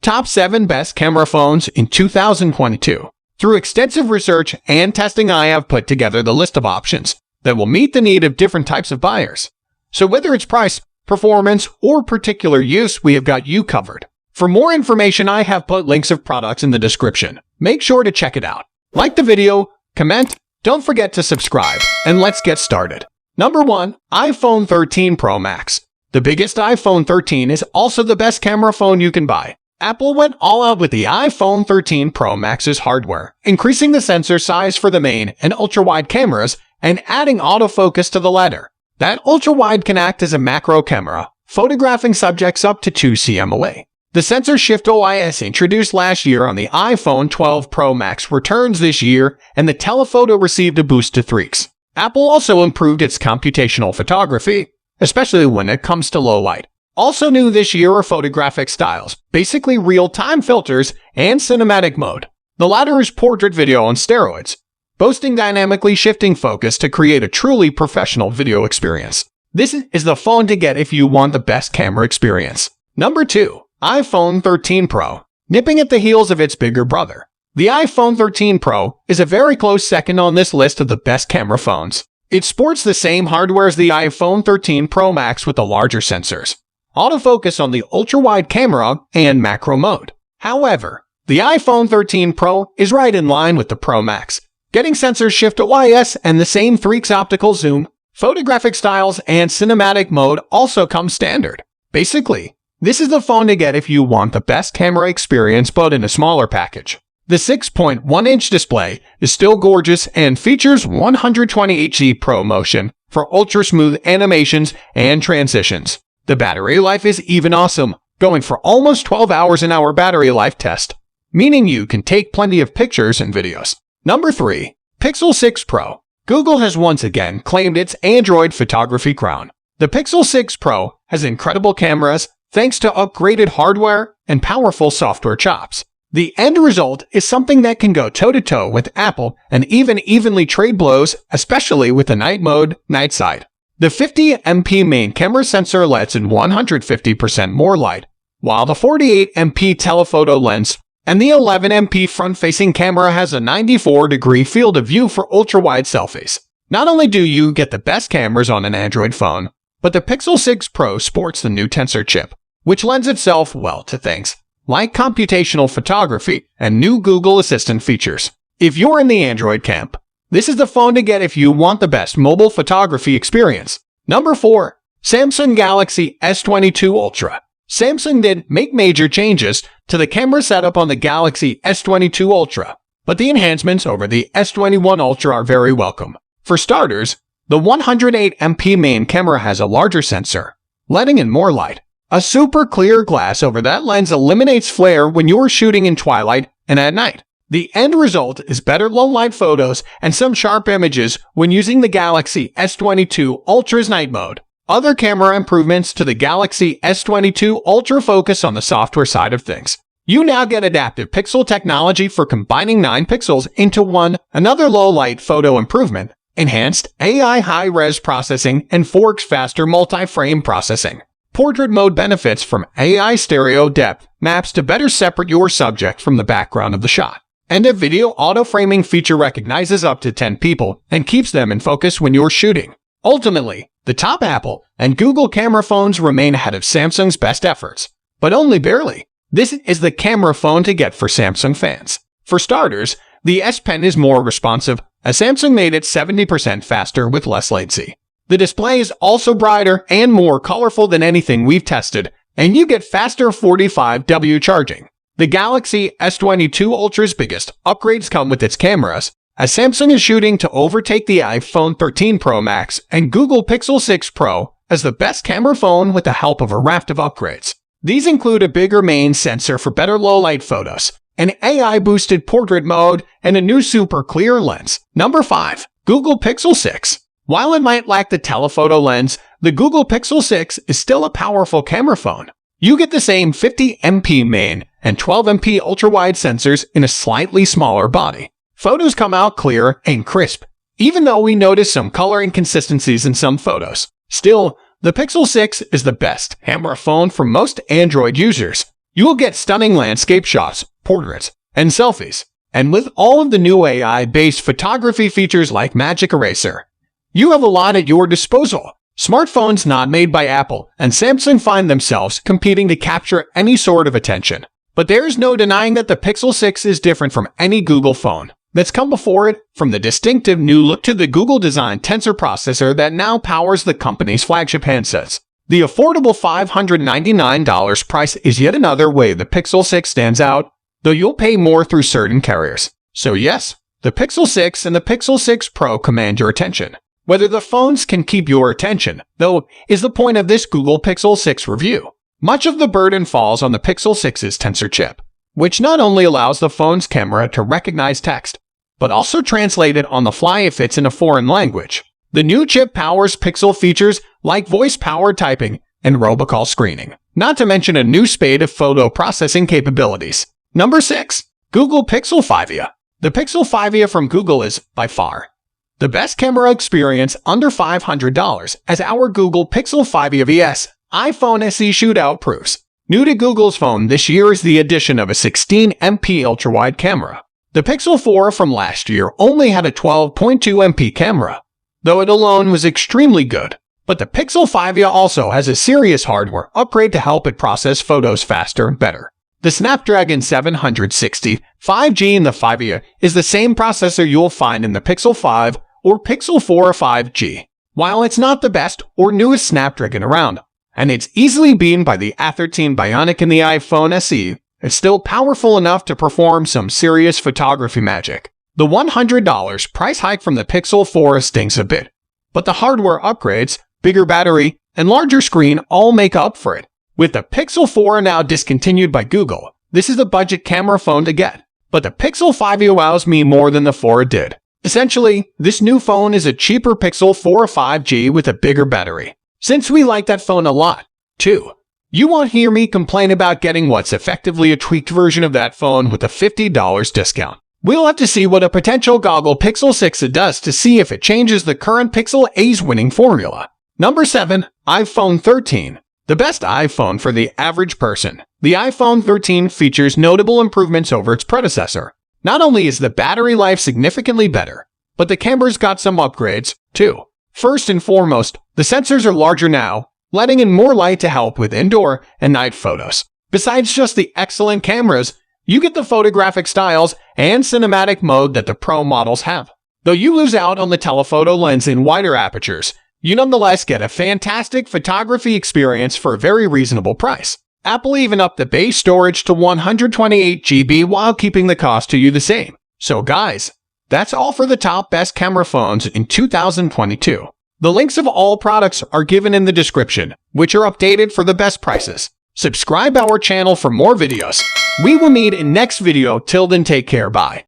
Top 7 Best Camera Phones in 2022. Through extensive research and testing, I have put together the list of options that will meet the need of different types of buyers. So whether it's price, performance, or particular use, we have got you covered. For more information, I have put links of products in the description. Make sure to check it out. Like the video, comment, don't forget to subscribe, and let's get started. Number 1. iPhone 13 Pro Max. The biggest iPhone 13 is also the best camera phone you can buy. Apple went all out with the iPhone 13 Pro Max's hardware, increasing the sensor size for the main and ultra-wide cameras and adding autofocus to the latter. That ultra-wide can act as a macro camera, photographing subjects up to 2 cm away. The Sensor Shift OIS introduced last year on the iPhone 12 Pro Max returns this year, and the telephoto received a boost to 3x. Apple also improved its computational photography, especially when it comes to low light. Also new this year are photographic styles, basically real-time filters, and cinematic mode. The latter is portrait video on steroids, boasting dynamically shifting focus to create a truly professional video experience. This is the phone to get if you want the best camera experience. Number 2. iPhone 13 Pro. Nipping at the heels of its bigger brother. The iPhone 13 Pro is a very close second on this list of the best camera phones. It sports the same hardware as the iPhone 13 Pro Max with the larger sensors, autofocus on the ultra-wide camera, and macro mode. However, the iPhone 13 Pro is right in line with the Pro Max, getting Sensor Shift OIS and the same 3x optical zoom. Photographic styles and cinematic mode also come standard. Basically, this is the phone to get if you want the best camera experience but in a smaller package. The 6.1-inch display is still gorgeous and features 120Hz Pro Motion for ultra-smooth animations and transitions. The battery life is even awesome, going for almost 12 hours in our battery life test, meaning you can take plenty of pictures and videos. Number 3. Pixel 6 Pro. Google has once again claimed its Android photography crown. The Pixel 6 Pro has incredible cameras thanks to upgraded hardware and powerful software chops. The end result is something that can go toe-to-toe with Apple and even evenly trade blows, especially with the night mode, night side. The 50MP main camera sensor lets in 150% more light, while the 48MP telephoto lens and the 11MP front-facing camera has a 94-degree field of view for ultra-wide selfies. Not only do you get the best cameras on an Android phone, but the Pixel 6 Pro sports the new Tensor chip, which lends itself well to things like computational photography and new Google Assistant features. If you're in the Android camp, this is the phone to get if you want the best mobile photography experience. Number 4. Samsung Galaxy S22 Ultra. Samsung did make major changes to the camera setup on the Galaxy S22 Ultra, but the enhancements over the S21 Ultra are very welcome. For starters, the 108MP main camera has a larger sensor, letting in more light. A super clear glass over that lens eliminates flare when you're shooting in twilight and at night. The end result is better low-light photos and some sharp images when using the Galaxy S22 Ultra's night mode. Other camera improvements to the Galaxy S22 Ultra focus on the software side of things. You now get adaptive pixel technology for combining 9 pixels into one, another low-light photo improvement, enhanced AI high-res processing, and 4x faster multi-frame processing. Portrait mode benefits from AI stereo depth maps to better separate your subject from the background of the shot. And a video auto-framing feature recognizes up to 10 people and keeps them in focus when you're shooting. Ultimately, the top Apple and Google camera phones remain ahead of Samsung's best efforts, but only barely. This is the camera phone to get for Samsung fans. For starters, the S Pen is more responsive, as Samsung made it 70% faster with less latency. The display is also brighter and more colorful than anything we've tested, and you get faster 45W charging. The Galaxy S22 Ultra's biggest upgrades come with its cameras, as Samsung is shooting to overtake the iPhone 13 Pro Max and Google Pixel 6 Pro as the best camera phone with the help of a raft of upgrades. These include a bigger main sensor for better low-light photos, an AI-boosted portrait mode, and a new super clear lens. Number 5. Google Pixel 6. While it might lack the telephoto lens, the Google Pixel 6 is still a powerful camera phone. You get the same 50MP main and 12MP ultra-wide sensors in a slightly smaller body. Photos come out clear and crisp, even though we notice some color inconsistencies in some photos. Still, the Pixel 6 is the best camera phone for most Android users. You will get stunning landscape shots, portraits, and selfies. And with all of the new AI-based photography features like Magic Eraser, you have a lot at your disposal. Smartphones not made by Apple and Samsung find themselves competing to capture any sort of attention. But there is no denying that the Pixel 6 is different from any Google phone that's come before it, from the distinctive new look to the Google-designed Tensor processor that now powers the company's flagship handsets. The affordable $599 price is yet another way the Pixel 6 stands out, though you'll pay more through certain carriers. So yes, the Pixel 6 and the Pixel 6 Pro command your attention. Whether the phones can keep your attention, though, is the point of this Google Pixel 6 review. Much of the burden falls on the Pixel 6's Tensor chip, which not only allows the phone's camera to recognize text, but also translate it on the fly if it's in a foreign language. The new chip powers Pixel features like voice-powered typing and robocall screening, not to mention a new spate of photo processing capabilities. Number 6. Google Pixel 5a. The Pixel 5a from Google is, by far, the best camera experience under $500, as our Google Pixel 5a vs iPhone SE shootout proves. New to Google's phone this year is the addition of a 16MP ultra-wide camera. The Pixel 4 from last year only had a 12.2MP camera, though it alone was extremely good. But the Pixel 5a also has a serious hardware upgrade to help it process photos faster and better. The Snapdragon 760 5G in the 5a is the same processor you'll find in the Pixel 5 or Pixel 4 5G. While it's not the best or newest Snapdragon around, and it's easily beaten by the A13 Bionic in the iPhone SE, it's still powerful enough to perform some serious photography magic. The $100 price hike from the Pixel 4 stings a bit, but the hardware upgrades, bigger battery, and larger screen all make up for it. With the Pixel 4 now discontinued by Google, this is the budget camera phone to get. But the Pixel 5a wows me more than the 4 did. Essentially, this new phone is a cheaper Pixel 4 5G with a bigger battery. Since we like that phone a lot, too, you won't hear me complain about getting what's effectively a tweaked version of that phone with a $50 discount. We'll have to see what a potential Google Pixel 6 does to see if it changes the current Pixel A's winning formula. Number 7. iPhone 13. The best iPhone for the average person. The iPhone 13 features notable improvements over its predecessor. Not only is the battery life significantly better, but the camera's got some upgrades, too. First and foremost, the sensors are larger now, letting in more light to help with indoor and night photos. Besides just the excellent cameras, you get the photographic styles and cinematic mode that the Pro models have. Though you lose out on the telephoto lens in wider apertures, you nonetheless get a fantastic photography experience for a very reasonable price. Apple even upped the base storage to 128GB while keeping the cost to you the same. So guys, that's all for the top best camera phones in 2022. The links of all products are given in the description, which are updated for the best prices. Subscribe our channel for more videos. We will meet in next video. Till then, take care. Bye.